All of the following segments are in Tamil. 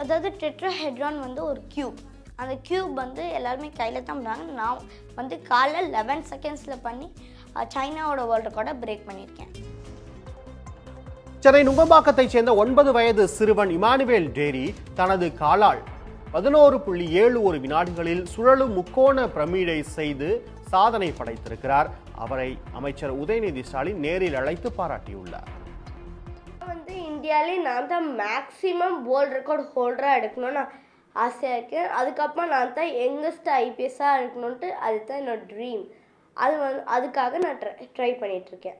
அதாவது டெட்ராஹெட்ரான் வந்து ஒரு கியூப். அந்த கியூப் வந்து எல்லாருமே கையில் தான் பண்ணுவாங்க. நான் வந்து காலைல 11 செகண்ட்ஸில் பண்ணி சைனாவோட வேர்ல்டு ரெக்கார்டை பிரேக் பண்ணியிருக்கேன். சென்னை நுங்கம்பாக்கத்தைச் சேர்ந்த 9 வயது சிறுவன் இமானுவேல் டேரி தனது காலால் 11.71 வினாடிகளில் சுழலும் முக்கோண பிரமிடை செய்து சாதனை படைத்திருக்கிறார். அவரை அமைச்சர் உதயநிதி ஸ்டாலின் நேரில் அழைத்து பாராட்டியுள்ளார். இந்தியாவிலே நான் தான் மேக்ஸிமம் வேர்ல்டு ரெக்கார்ட் ஹோல்டராக எடுக்கணும்னு ஆசையாக இருக்கேன். அதுக்கப்புறம் நான் தான் யங்கஸ்ட் ஐபிஎஸ்ஸாக இருக்கணுன்ட்டு அதுதான் என்னோட ட்ரீம். அதுக்காக நான் ட்ரை பண்ணிகிட்ருக்கேன்.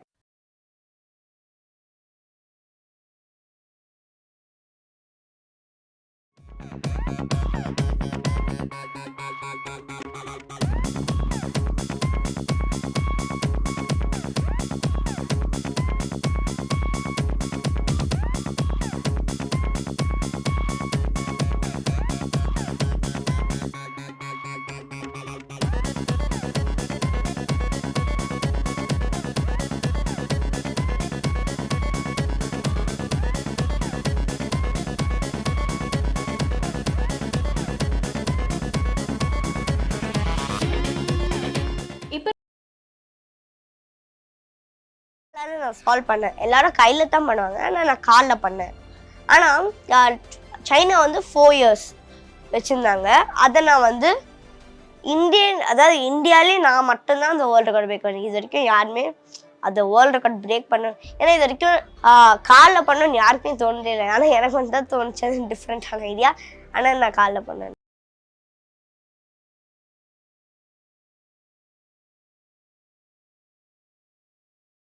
நான் சால்வ் பண்ணேன். எல்லாரும் கையில் தான் பண்ணுவாங்க, ஆனால் நான் காலில் பண்ணேன். ஆனால் சைனா வந்து 4 இயர்ஸ் வச்சுருந்தாங்க. அதை நான் வந்து அதாவது இந்தியாவிலே நான் மட்டும்தான் அந்த வேர்ல்டு ரெக்கார்ட் பிரேக் பண்ணேன். இது வரைக்கும் யாருமே அந்த வேர்ல்டு ரெக்கார்ட் பிரேக் பண்ண, ஏன்னா இது வரைக்கும் காலில் பண்ணணும்னு யாருக்குமே தோணுதே இல்லை. ஆனால் எனக்கு வந்து தான் தோணுச்சு, அது டிஃப்ரெண்ட்டான ஐடியா. ஆனால் நான் காலில் பண்ணேன்.